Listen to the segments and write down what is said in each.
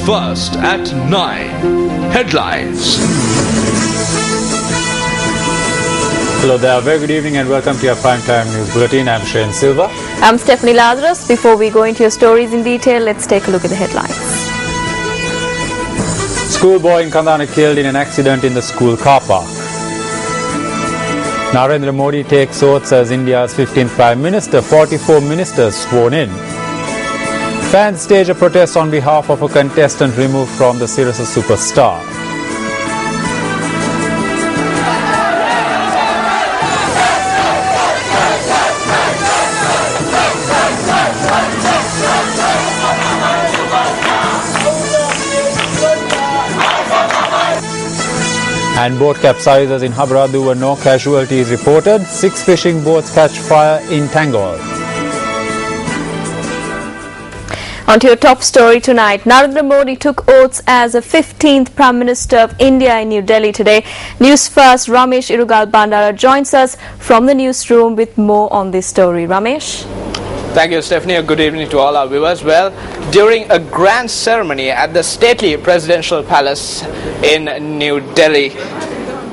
Newsfirst at 9. Headlines. Hello there, very good evening and welcome to your Primetime News Bulletin. I'm Shri Silva. I'm Stephanie Lazarus. Before we go into your stories in detail, let's take a look at the headlines. Schoolboy in Kandana killed in an accident in the school car park. Narendra Modi takes oaths as India's 15th Prime Minister, 44 ministers sworn in. Fans stage a protest on behalf of a contestant removed from the series of Superstar. And boat capsizes in Habradu were no casualties reported. 6 fishing boats catch fire in Tangol. On to your top story tonight. Narendra Modi took oaths as the 15th Prime Minister of India in New Delhi today. Newsfirst Ramesh Irugal Bandara joins us from the newsroom with more on this story. Ramesh? Thank you, Stephanie. A good evening to all our viewers. Well, during a grand ceremony at the stately presidential palace in New Delhi,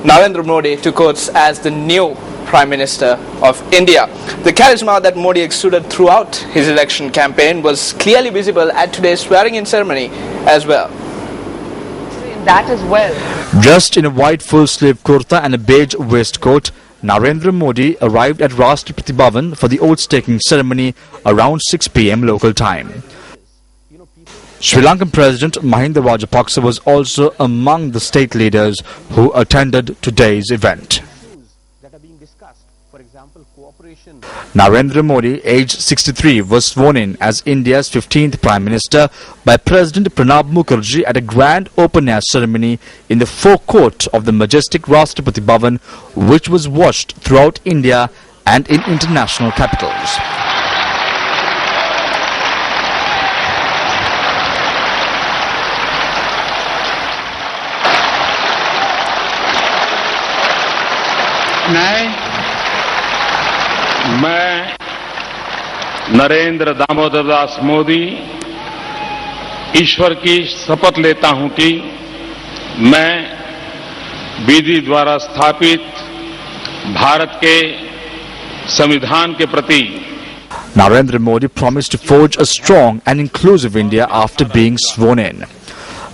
Narendra Modi took oaths as the new Prime Minister of India. The charisma that Modi exuded throughout his election campaign was clearly visible at today's swearing-in ceremony as well. Dressed in a white full-sleeve kurta and a beige waistcoat, Narendra Modi arrived at Rashtrapati Bhavan for the oath-taking ceremony around 6 p.m. local time. Sri Lankan President Mahinda Rajapaksa was also among the state leaders who attended today's event. Narendra Modi, aged 63, was sworn in as India's 15th Prime Minister by President Pranab Mukherjee at a grand open-air ceremony in the forecourt of the majestic Rashtrapati Bhavan, which was watched throughout India and in international capitals. मैं नरेंद्र दामोदर दास मोदी ईश्वर की शपथ लेता हूं कि मैं विधि द्वारा स्थापित भारत के संविधान के प्रति Narendra Modi promised to forge a strong and inclusive India after being sworn in.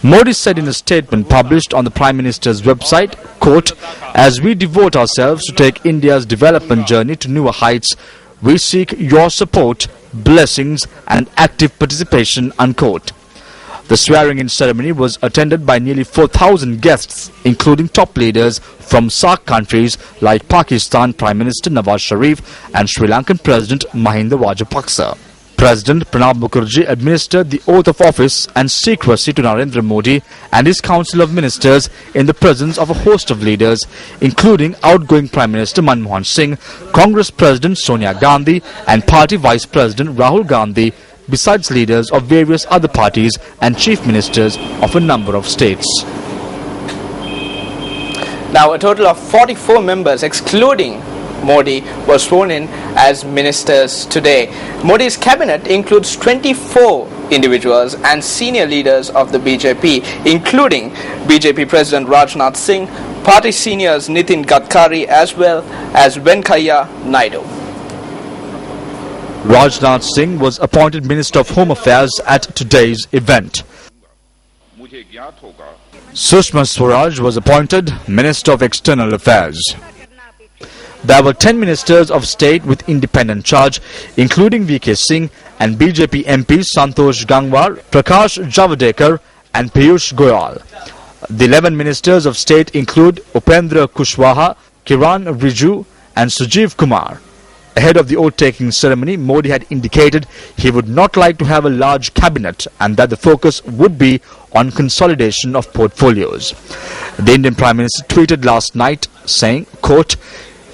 Modi said in a statement published on the Prime Minister's website, quote, "As we devote ourselves to take India's development journey to newer heights, we seek your support, blessings and active participation," unquote. The swearing-in ceremony was attended by nearly 4,000 guests, including top leaders from SAARC countries like Pakistan Prime Minister Nawaz Sharif and Sri Lankan President Mahinda Rajapaksa. President Pranab Mukherjee administered the oath of office and secrecy to Narendra Modi and his Council of Ministers in the presence of a host of leaders, including outgoing Prime Minister Manmohan Singh, Congress President Sonia Gandhi and Party Vice President Rahul Gandhi, besides leaders of various other parties and chief ministers of a number of states. Now, a total of 44 members, excluding Modi, was sworn in as ministers today. Modi's cabinet includes 24 individuals and senior leaders of the BJP, including BJP President Rajnath Singh, party seniors Nitin Gadkari, as well as Venkaiah Naidu. Rajnath Singh was appointed Minister of Home Affairs at today's event. Sushma Swaraj was appointed Minister of External Affairs. There were 10 ministers of state with independent charge, including VK Singh and BJP MPs Santosh Gangwar, Prakash Javadekar and Piyush Goyal. The 11 ministers of state include Upendra Kushwaha, Kiran Rijiju and Sujeev Kumar. Ahead of the oath-taking ceremony, Modi had indicated he would not like to have a large cabinet and that the focus would be on consolidation of portfolios. The Indian Prime Minister tweeted last night saying, quote,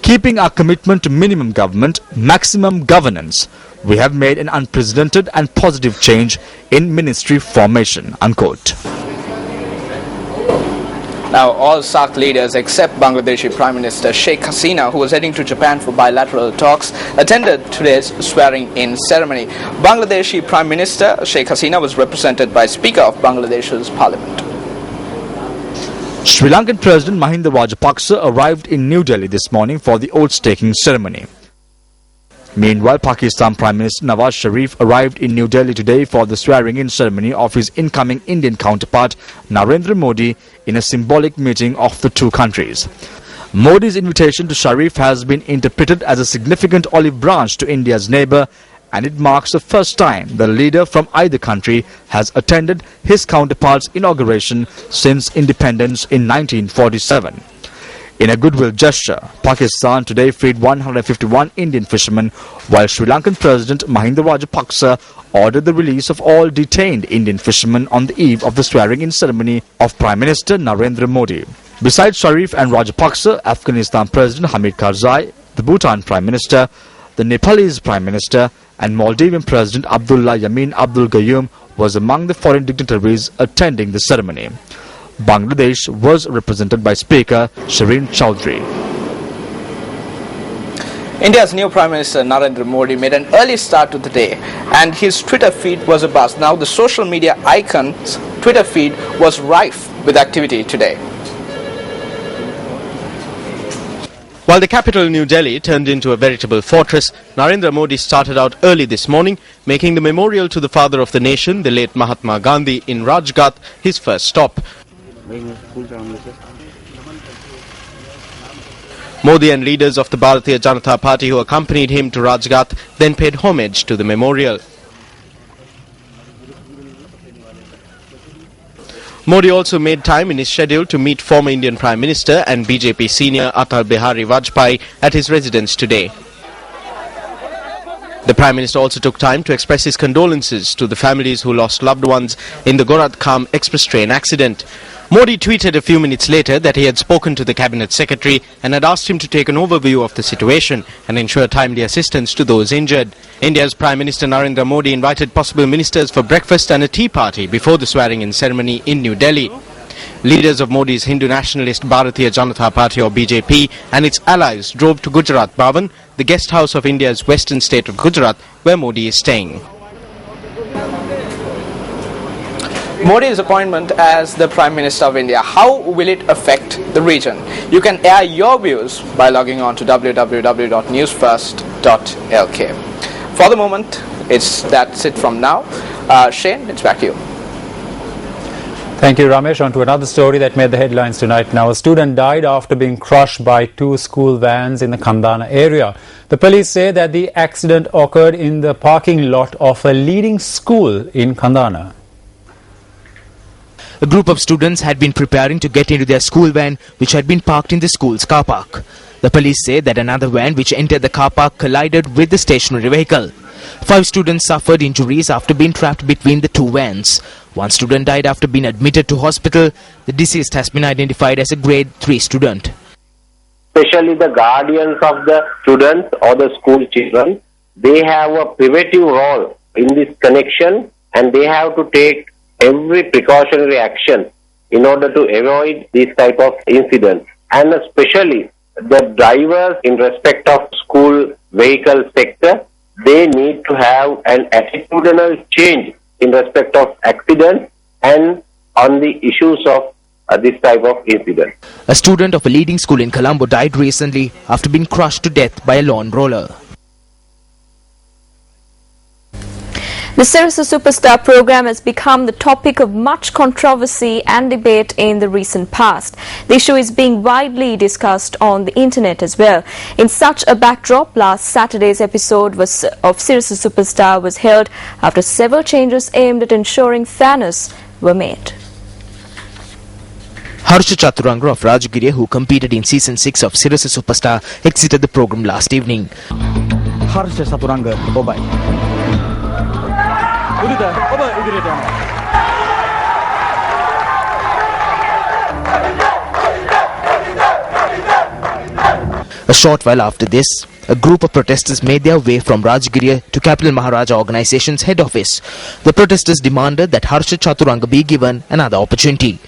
"Keeping our commitment to minimum government, maximum governance, we have made an unprecedented and positive change in ministry formation," unquote. Now, all SAARC leaders except Bangladeshi Prime Minister Sheikh Hasina, who was heading to Japan for bilateral talks, attended today's swearing-in ceremony. Bangladeshi Prime Minister Sheikh Hasina was represented by Speaker of Bangladesh's Parliament. Sri Lankan President Mahinda Rajapaksa arrived in New Delhi this morning for the oath-taking ceremony. Meanwhile, Pakistan Prime Minister Nawaz Sharif arrived in New Delhi today for the swearing-in ceremony of his incoming Indian counterpart Narendra Modi in a symbolic meeting of the two countries. Modi's invitation to Sharif has been interpreted as a significant olive branch to India's neighbour, and it marks the first time the leader from either country has attended his counterpart's inauguration since independence in 1947. In a goodwill gesture, Pakistan today freed 151 Indian fishermen, while Sri Lankan President Mahinda Rajapaksa ordered the release of all detained Indian fishermen on the eve of the swearing-in ceremony of Prime Minister Narendra Modi. Besides Sharif and Rajapaksa, Afghanistan President Hamid Karzai, the Bhutan Prime Minister, the Nepalese Prime Minister and Maldivian President Abdullah Yamin Abdul Gayoom was among the foreign dignitaries attending the ceremony. Bangladesh was represented by Speaker Shireen Chowdhury. India's new Prime Minister Narendra Modi made an early start to the day, and his Twitter feed was abuzz. Now the social media icon's Twitter feed was rife with activity today. While the capital New Delhi turned into a veritable fortress, Narendra Modi started out early this morning, making the memorial to the father of the nation, the late Mahatma Gandhi, in Rajghat, his first stop. Modi and leaders of the Bharatiya Janata Party who accompanied him to Rajghat then paid homage to the memorial. Modi also made time in his schedule to meet former Indian Prime Minister and BJP senior Atal Bihari Vajpayee at his residence today. The Prime Minister also took time to express his condolences to the families who lost loved ones in the Gorakhpur express train accident. Modi tweeted a few minutes later that he had spoken to the Cabinet Secretary and had asked him to take an overview of the situation and ensure timely assistance to those injured. India's Prime Minister Narendra Modi invited possible ministers for breakfast and a tea party before the swearing-in ceremony in New Delhi. Leaders of Modi's Hindu nationalist Bharatiya Janata Party or BJP and its allies drove to Gujarat Bhavan, the guest house of India's western state of Gujarat, where Modi is staying. Modi's appointment as the Prime Minister of India, how will it affect the region? You can air your views by logging on to www.newsfirst.lk. For the moment, that's it from now. Shane, it's back to you. Thank you, Ramesh. On to another story that made the headlines tonight. Now, a student died after being crushed by two school vans in the Kandana area. The police say that the accident occurred in the parking lot of a leading school in Kandana. A group of students had been preparing to get into their school van, which had been parked in the school's car park. The police say that another van which entered the car park collided with the stationary vehicle. 5 students suffered injuries after being trapped between the two vans. One student died after being admitted to hospital. The deceased has been identified as a grade 3 student. Especially the guardians of the students or the school children, they have a pivotal role in this connection, and they have to take every precautionary action in order to avoid these type of incidents. And especially the drivers in respect of school vehicle sector, they need to have an attitudinal change in respect of accidents and on the issues of this type of incident. A student of a leading school in Colombo died recently after being crushed to death by a lawn roller. The Sirasa Superstar program has become the topic of much controversy and debate in the recent past. The issue is being widely discussed on the internet as well. In such a backdrop, last Saturday's episode of Sirasa Superstar was held after several changes aimed at ensuring fairness were made. Harsha Chaturanga of Rajagiriya, who competed in season 6 of Sirasa Superstar, exited the program last evening. Harsha Chaturanga, bye-bye. A short while after this, a group of protesters made their way from Rajagiriya to Capital Maharaja organization's head office. The protesters demanded that Harsha Chaturanga be given another opportunity.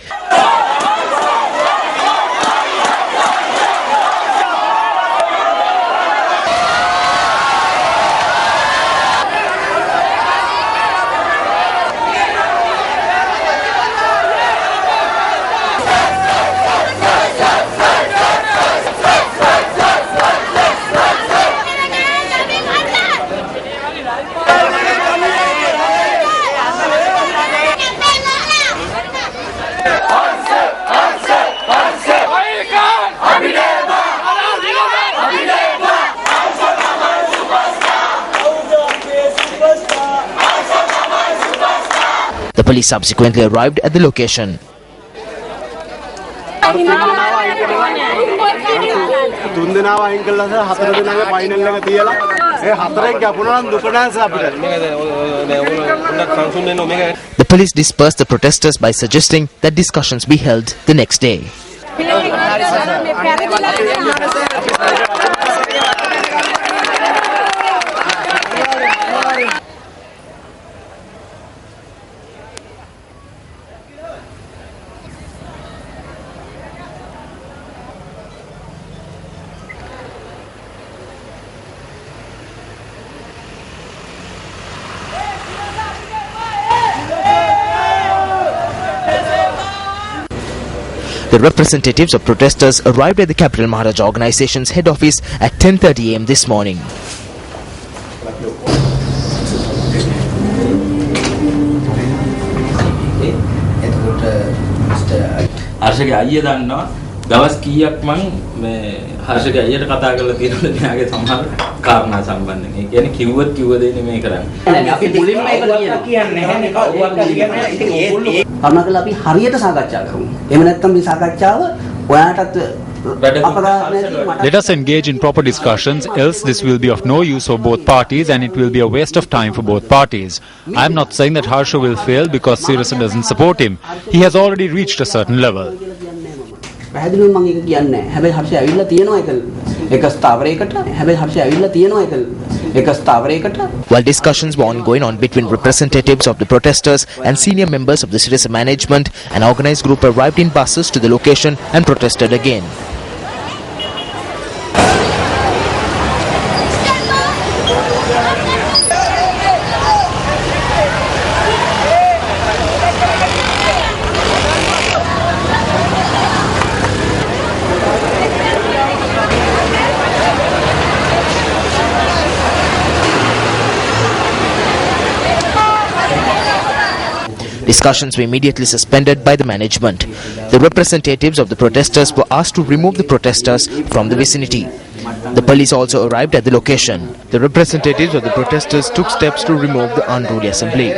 Police subsequently arrived at the location. The police dispersed the protesters by suggesting that discussions be held the next day. The representatives of protesters arrived at the Capital Maharaja organization's head office at 10:30 am this morning. දවස් කීයක් මං මේ හර්ෂගේ අයියට කතා කරලා තියෙනවා මෙයාගේ සමහර කාරණා සම්බන්ධයෙන්. ඒ කියන්නේ කිව්වත් කිව්ව දේ නෙමෙයි කරන්නේ. දැන් අපි මුලින්ම ඒක කියන්නේ නැහැ නේ කවුරුත් කියන්නේ. ඉතින් ඒ කරුණාකරලා අපි හරියට සාකච්ඡා කරමු. එහෙම නැත්නම් මේ සාකච්ඡාව ඔයාටත් Let us engage in proper discussions, else this will be of no use for both parties and it will be a waste of time for both parties. I am not saying that Harsha will fail because Sirasa doesn't support him. He has already reached a certain level. පැහැදිලිවම මම ඒක කියන්නේ නැහැ. හැබැයි හර්ෂය ඇවිල්ලා තියෙනවා එක ස්ථාවරයකට. හැබැයි හර්ෂය ඇවිල්ලා තියෙනවා එක ස්ථාවරයකට. While discussions were ongoing on between representatives of the protesters and senior members of the Sirasa management, an organized group arrived in buses to the location and protested again. Discussions were immediately suspended by the management. The representatives of the protesters were asked to remove the protesters from the vicinity. The police also arrived at the location. The representatives of the protesters took steps to remove the unruly assembly.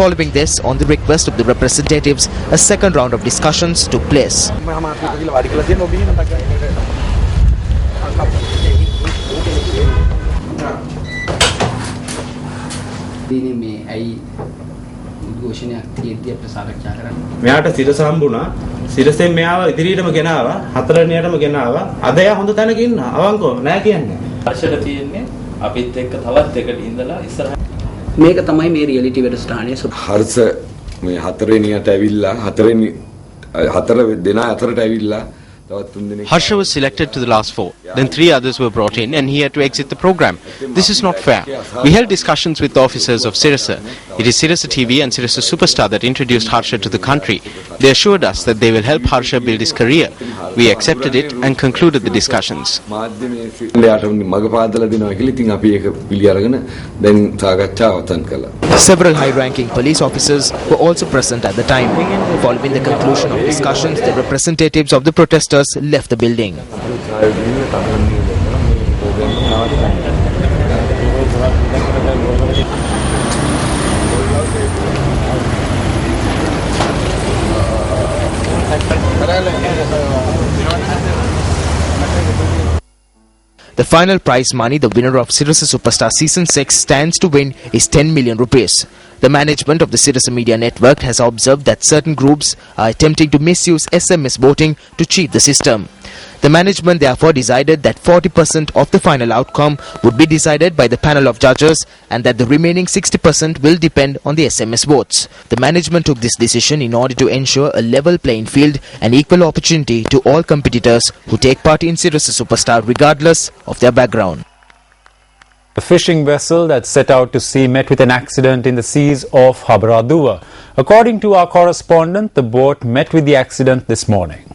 Following this, on the request of the representatives, a second round of discussions took place. මෙයාට සිරස හම්බුණා. සිරසෙන් මෙයාව ඉදිරියටම ගෙනාවා. හතරවෙනියටම ගෙනාවා. අද එයා හොඳ තැනක ඉන්නවා. අවංකව නෑ කියන්නේ. හර්ෂට තියෙන්නේ අපිත් එක්ක තවත් එකට ඉඳලා ඉස්සරහ මේක තමයි මේ රියැලිටි වැඩසටහනේ හර්ෂ මේ හතරවෙනියට ඇවිල්ලා හතර දෙනා අතරට ඇවිල්ලා Harsha was selected to the last four. Then 3 others were brought in and he had to exit the program. This is not fair. We held discussions with the officers of Sirasa. It is Sirasa TV and Sirasa Superstar that introduced Harsha to the country. They assured us that they will help Harsha build his career. We accepted it and concluded the discussions. Several high-ranking police officers were also present at the time. Following the conclusion of discussions, the representatives of the protesters left the building. The final prize money the winner of Sirasa Superstar Season 6 stands to win is 10 million rupees. The management of the Sirasa Media Network has observed that certain groups are attempting to misuse SMS voting to cheat the system. The management therefore decided that 40% of the final outcome would be decided by the panel of judges and that the remaining 60% will depend on the SMS votes. The management took this decision in order to ensure a level playing field and equal opportunity to all competitors who take part in Sirasa Superstar regardless of their background. A fishing vessel that set out to sea met with an accident in the seas off Habaraduwa. According to our correspondent, the boat met with the accident this morning.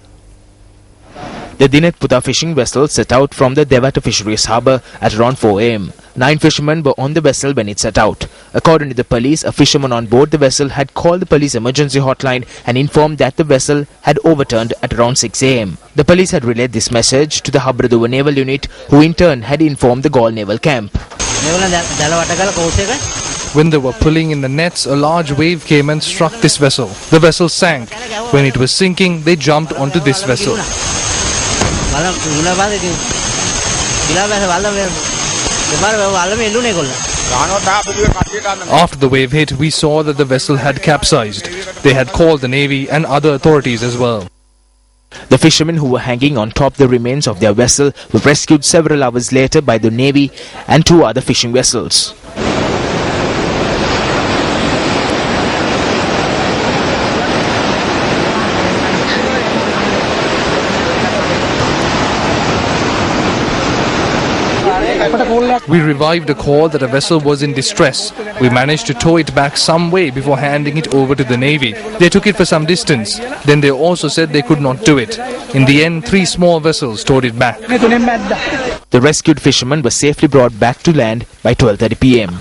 The Dinetputa fishing vessel set out from the Devata Fisheries harbour at around 4 am. 9 fishermen were on the vessel when it set out. According to the police, a fisherman on board the vessel had called the police emergency hotline and informed that the vessel had overturned at around 6 am. The police had relayed this message to the Habaraduwa Naval Unit, who in turn had informed the Gaul Naval Camp. When they were pulling in the nets, a large wave came and struck this vessel. The vessel sank. When it was sinking, they jumped onto this vessel. After the wave hit, we saw that the vessel had capsized. They had called the Navy and other authorities as well. The fishermen who were hanging on top the remains of their vessel were rescued several hours later by the Navy and 2 other fishing vessels. We revived a call that a vessel was in distress. We managed to tow it back some way before handing it over to the Navy. They took it for some distance. Then they also said they could not do it. In the end, 3 small vessels towed it back. The rescued fishermen were safely brought back to land by 12:30 p.m.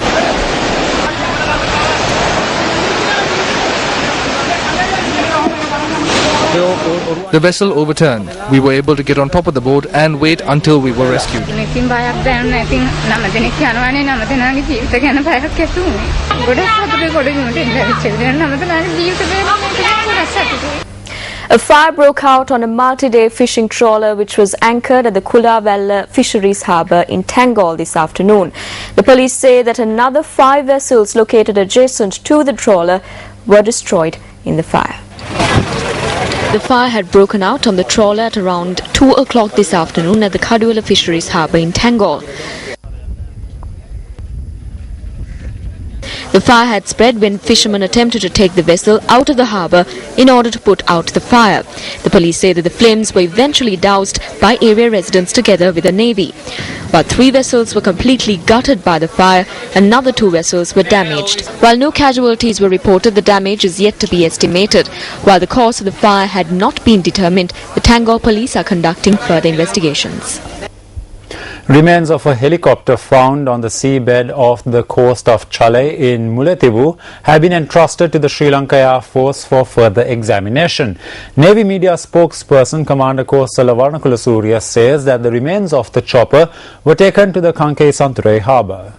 The vessel overturned. We were able to get on top of the boat and wait until we were rescued. A fire broke out on a multi-day fishing trawler which was anchored at the Kulavella Fisheries Harbour in Tangol this afternoon. The police say that another 5 vessels located adjacent to the trawler were destroyed in the fire. The fire had broken out on the trawler at around 2 o'clock this afternoon at the Kulavella Fisheries Harbour in Tangol. The fire had spread when fishermen attempted to take the vessel out of the harbour in order to put out the fire. The police say that the flames were eventually doused by area residents together with the Navy. But 3 vessels were completely gutted by the fire, another 2 vessels were damaged. While no casualties were reported, the damage is yet to be estimated. While the cause of the fire had not been determined, the Tangol police are conducting further investigations. Remains of a helicopter found on the seabed off the coast of Chale in Mullaitivu have been entrusted to the Sri Lanka Air Force for further examination. Navy media spokesperson Commander Kosala Warnakulasuriya says that the remains of the chopper were taken to the Kankei Santure harbour.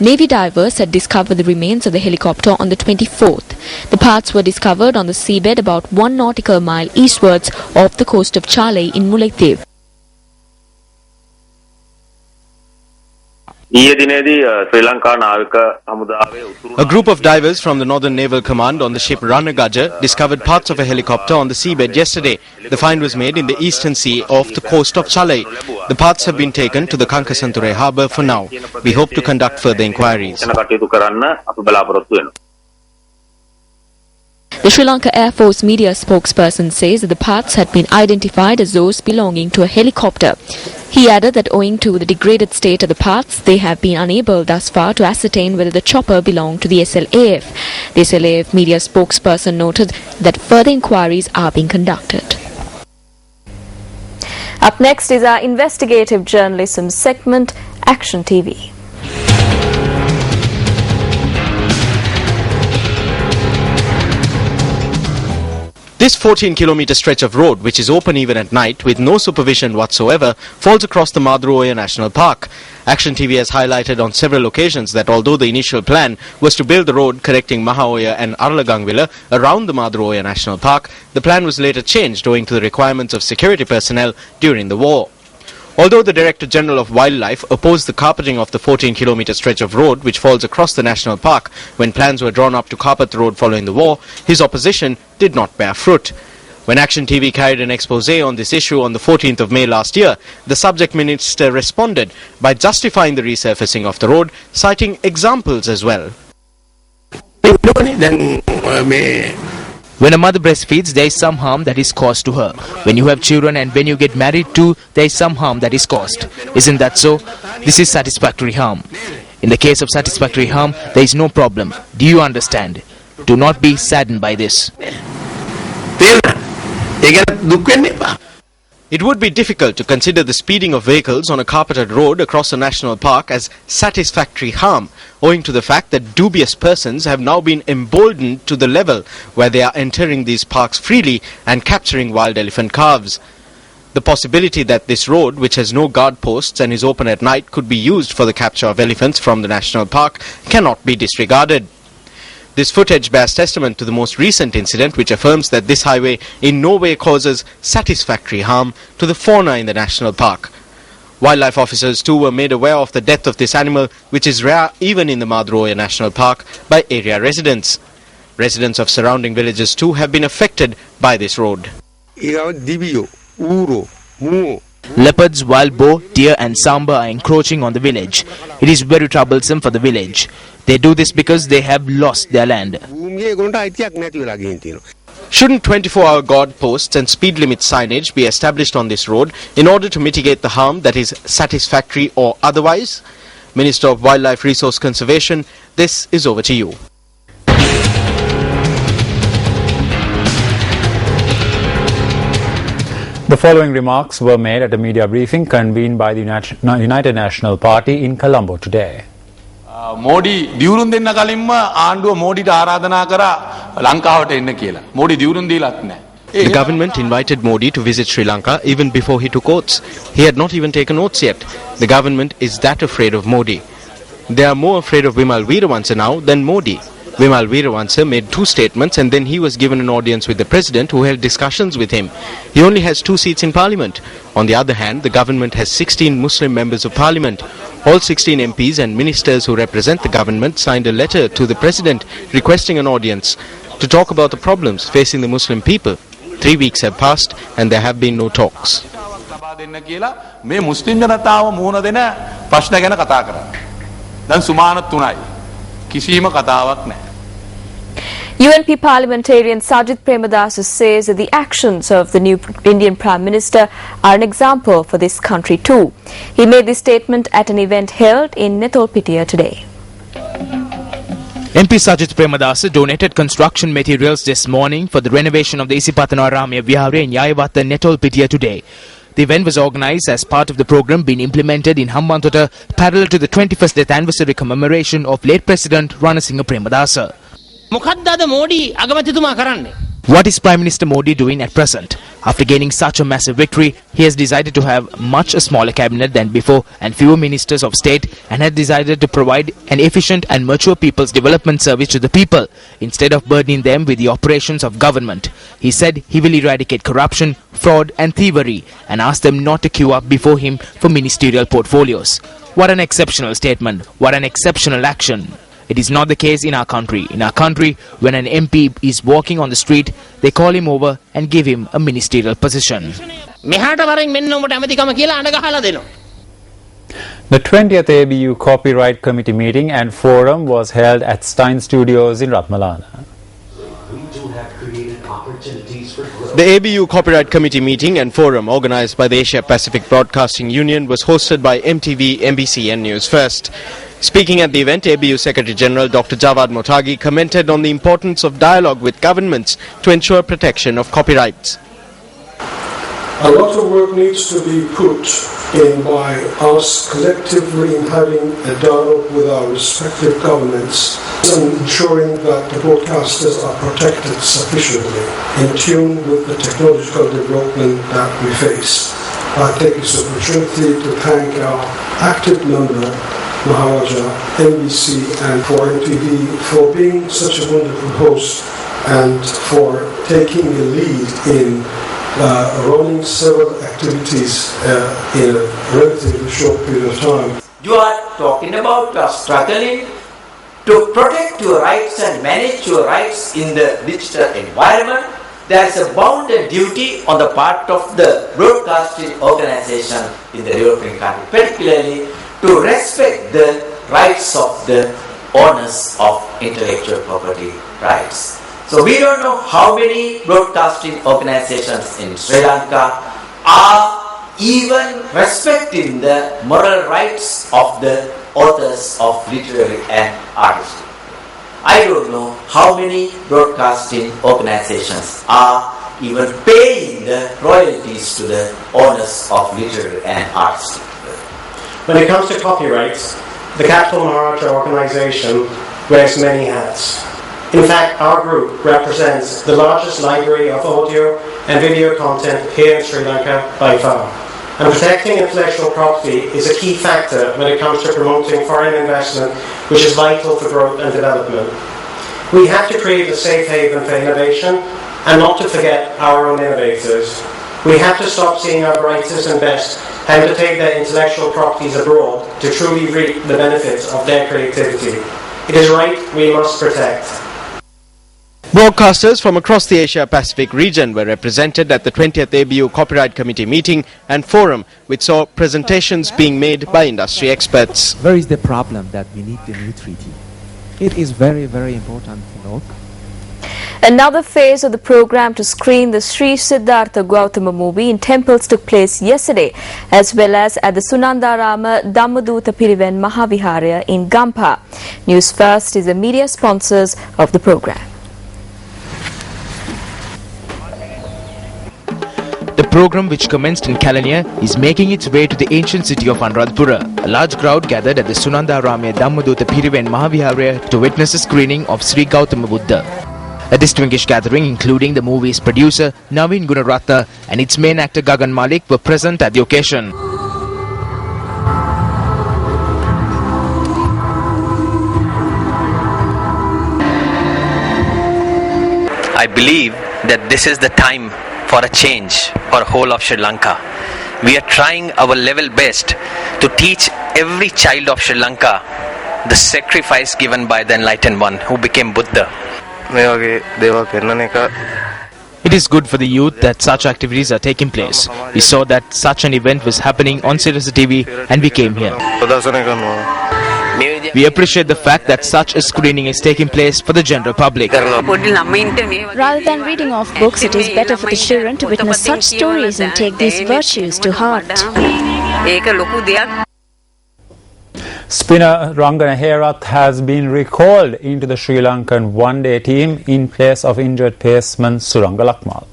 Navy divers had discovered the remains of the helicopter on the 24th. The parts were discovered on the seabed about 1 nautical mile eastwards off the coast of Chale in Mullaitivu. A group of divers from the Northern Naval Command on the ship Ranagaja discovered parts of a helicopter on the seabed yesterday. The find was made in the eastern sea off the coast of Chale. The parts have been taken to the Kankasanture harbour for now. We hope to conduct further inquiries. The Sri Lanka Air Force media spokesperson says that the parts had been identified as those belonging to a helicopter. He added that owing to the degraded state of the parts, they have been unable thus far to ascertain whether the chopper belonged to the SLAF. The SLAF media spokesperson noted that further inquiries are being conducted. Up next is our investigative journalism segment, Action TV. This 14-kilometer stretch of road, which is open even at night with no supervision whatsoever, falls across the Madhuroya National Park. Action TV has highlighted on several occasions that although the initial plan was to build the road connecting Mahaoya and Arlagangvilla around the Madhuroya National Park, the plan was later changed owing to the requirements of security personnel during the war. Although the Director General of Wildlife opposed the carpeting of the 14-kilometer stretch of road which falls across the national park when plans were drawn up to carpet the road following the war, his opposition did not bear fruit. When Action TV carried an expose on this issue on the 14th of May last year, the subject minister responded by justifying the resurfacing of the road, citing examples as well. When a mother breastfeeds, there is some harm that is caused to her. When you have children and when you get married too, there is some harm that is caused. Isn't that so? This is satisfactory harm. In the case of satisfactory harm, there is no problem. Do you understand? Do not be saddened by this. It would be difficult to consider the speeding of vehicles on a carpeted road across a national park as satisfactory harm, owing to the fact that dubious persons have now been emboldened to the level where they are entering these parks freely and capturing wild elephant calves. The possibility that this road, which has no guard posts and is open at night, could be used for the capture of elephants from the national park cannot be disregarded. This footage bears testament to the most recent incident, which affirms that this highway in no way causes satisfactory harm to the fauna in the national park. Wildlife officers too were made aware of the death of this animal, which is rare even in the Madhroya National Park, by area residents. Residents of surrounding villages too have been affected by this road. Leopards, wild boar, deer and samba are encroaching on the village. It is very troublesome for the village. They do this because they have lost their land. Shouldn't 24-hour guard posts and speed limit signage be established on this road in order to mitigate the harm that is satisfactory or otherwise? Minister of Wildlife Resource Conservation, this is over to you. The following remarks were made at a media briefing convened by the United National Party in Colombo today. Modi දියුරුම් දෙන්න කලින්ම ආණ්ඩුව මෝඩිට ආරාධනා කරා ලංකාවට එන්න කියලා. මෝඩි දියුරුම් දීලත් නැහැ. The government invited Modi to visit Sri Lanka even before he took oaths. He had not even taken oaths yet. The government is that afraid of Modi. They are more afraid of Vimal Weerawansa now than Modi. Vimal Weerawansa made 2 statements and then he was given an audience with the president who held discussions with him. He only has 2 seats in parliament. On the other hand, the government has 16 Muslim members of parliament. All 16 MPs and ministers who represent the government signed a letter to the president requesting an audience to talk about the problems facing the Muslim people. 3 weeks have passed and there have been no talks. මේ මුස්ලිම් ජනතාව මුහුණ දෙන ප්‍රශ්න ගැන කතා කරා. දැන් සුමාන 3යි. කිසිම කතාවක් නැහැ. UNP parliamentarian Sajid Premadasa says that the actions of the new Indian Prime Minister are an example for this country too. He made this statement at an event held in Netolpitiya today. MP Sajid Premadasa donated construction materials this morning for the renovation of the Isipatanaramaya Vihara in Yayawatha, Netolpitiya today. The event was organised as part of the programme being implemented in Hambantota parallel to the 21st death anniversary commemoration of late President Ranasinghe Premadasa. What is Prime Minister Modi doing at present? After gaining such a massive victory, he has decided to have much a smaller cabinet than before and fewer ministers of state, and has decided to provide an efficient and mature people's development service to the people instead of burdening them with the operations of government. He said he will eradicate corruption, fraud and thievery and ask them not to queue up before him for ministerial portfolios. What an exceptional statement. What an exceptional action. It is not the case in our country. In our country, when an MP is walking on the street, they call him over and give him a ministerial position. The 20th ABU Copyright Committee meeting and forum was held at Stein Studios in Ratmalana. The ABU Copyright Committee meeting and forum organised by the Asia Pacific Broadcasting Union was hosted by MTV, MBC and Newsfirst. Speaking at the event, ABU Secretary General Dr. Jawad Motagi commented on the importance of dialogue with governments to ensure protection of copyrights. A lot of work needs to be put in by us collectively in having a dialogue with our respective governments and ensuring that the broadcasters are protected sufficiently in tune with the technological development that we face. I take this opportunity to thank our active member Maharaja, NBC and for MTV for being such a wonderful host and for taking the lead in running several activities in a relatively short period of time. You are talking about struggling to protect your rights and manage your rights in the digital environment. there is a bounden duty on the part of the broadcasting organization in the developing country, particularly to respect the rights of the owners of intellectual property rights. So we don't know how many broadcasting organizations in Sri Lanka are even respecting the moral rights of the authors of literary and artistic. I don't know how many broadcasting organizations are even paying the royalties to the owners of literary and artistic. When it comes to copyrights, the Capital Maharaja organization wears many hats. In fact, our group represents the largest library of audio and video content here in Sri Lanka by far. And protecting intellectual property is a key factor when it comes to promoting foreign investment, which is vital for growth and development. We have to create a safe haven for innovation and not to forget our own innovators. We have to stop seeing our brightest and best having to take their intellectual properties abroad to truly reap the benefits of their creativity. It is right we must protect. Broadcasters from across the Asia-Pacific region were represented at the 20th ABU Copyright Committee meeting and forum, which saw presentations being made by industry experts. Where is the problem that we need the new treaty? It is very, very important to note. Another phase of the program to screen the Shri Siddhartha Gautama movie in temples took place yesterday, as well as at the Sunandarama Dhammaduta Piriven Mahaviharya in Gampa. Newsfirst is the media sponsors of the program. The program, which commenced in Kalaniya, is making its way to the ancient city of Anuradhapura. A large crowd gathered at the Sunandarama Dhammaduta Piriven Mahaviharya to witness a screening of Sri Gautama Buddha. A distinguished gathering including the movie's producer Naveen Gunaratna and its main actor Gagan Malik were present at the occasion. I believe that this is the time for a change for whole of Sri Lanka. We are trying our level best to teach every child of Sri Lanka the sacrifice given by the enlightened one who became Buddha. It is good for the youth that such activities are taking place. We saw that such an event was happening on Sirius TV and we came here. We appreciate the fact that such a screening is taking place for the general public. Rather than reading off books, it is better for the children to witness such stories and take these virtues to heart. Spinner Rangana Herath has been recalled into the Sri Lankan one-day team in place of injured paceman Suranga Lakmal.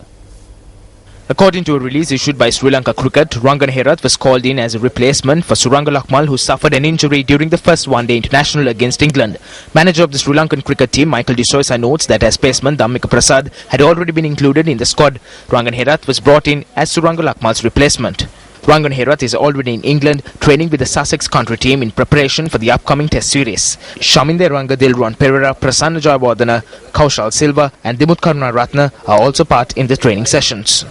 According to a release issued by Sri Lanka Cricket, Rangana Herath was called in as a replacement for Suranga Lakmal, who suffered an injury during the first one-day international against England. Manager of the Sri Lankan cricket team, Michael De Soisa, notes that as paceman Dhammika Prasad had already been included in the squad. Rangana Herath was brought in as Suranga Lakmal's replacement. Rangana Herath is already in England training with the Sussex country team in preparation for the upcoming test series. Shaminde Ranga, Dilruwan Pereira, Prasanna Jayawardena, Kaushal Silva and Dimut Karunaratne are also part in the training sessions.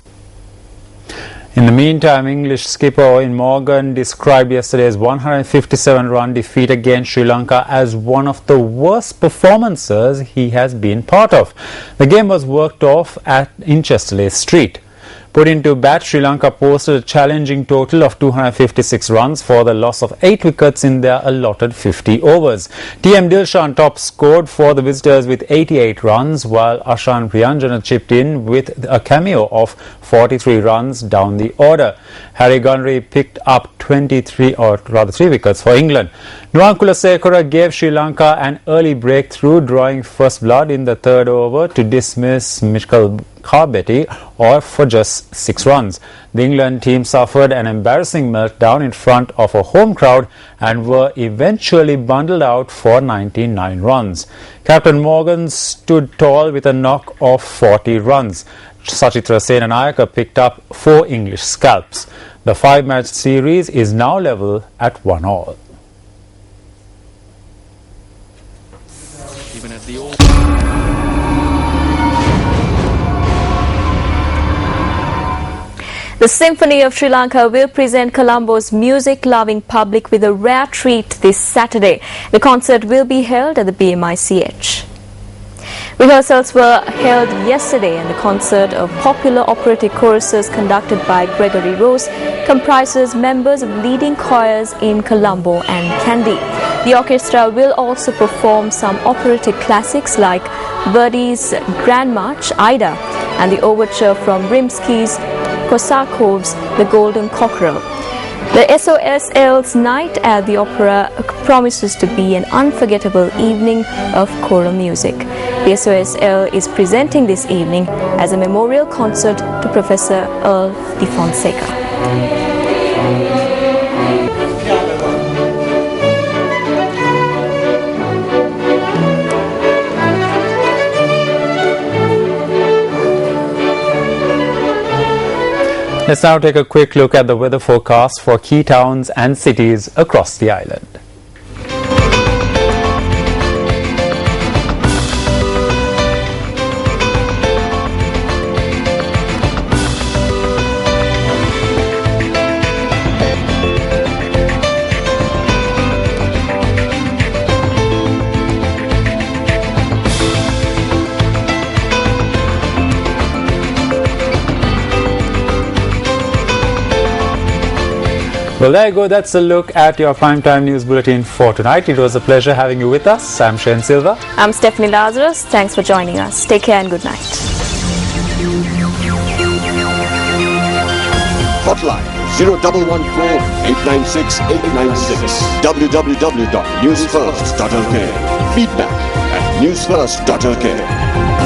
In the meantime, English skipper Owen Morgan described yesterday's 157-run defeat against Sri Lanka as one of the worst performances he has been part of. The game was worked off at Inchester Street. Put into bat, Sri Lanka posted a challenging total of 256 runs for the loss of 8 wickets in their allotted 50 overs. TM Dilshan top scored for the visitors with 88 runs, while Ashan Priyanjana chipped in with a cameo of 43 runs down the order. Harry Gunry picked up 3 wickets for England. Nuwan Kulasekara gave Sri Lanka an early breakthrough, drawing first blood in the third over to dismiss Mitchell Carbetti for just 6 runs. The England team suffered an embarrassing meltdown in front of a home crowd and were eventually bundled out for 99 runs. Captain Morgan stood tall with a knock of 40 runs. Sachitra Senanayaka picked up 4 English scalps. The 5-match series is now level at 1-1. The Symphony of Sri Lanka will present Colombo's music-loving public with a rare treat this Saturday. The concert will be held at the BMICH. Rehearsals were held yesterday, and the concert of popular operatic choruses conducted by Gregory Rose comprises members of leading choirs in Colombo and Kandy. The orchestra will also perform some operatic classics like Verdi's Grand March, Aida, and the overture from Rimsky's Korsakov's The Golden Cockerel. The SOSL's night at the opera promises to be an unforgettable evening of choral music. The SOSL is presenting this evening as a memorial concert to Professor Earl de Fonseca. Let's now take a quick look at the weather forecast for key towns and cities across the island. Well, there you go. That's a look at your primetime news bulletin for tonight. It was a pleasure having you with us. I'm Shane Silva. I'm Stephanie Lazarus. Thanks for joining us. Take care and good night. Hotline 0114-896-896. www.newsfirst.lk. Feedback at newsfirst.lk.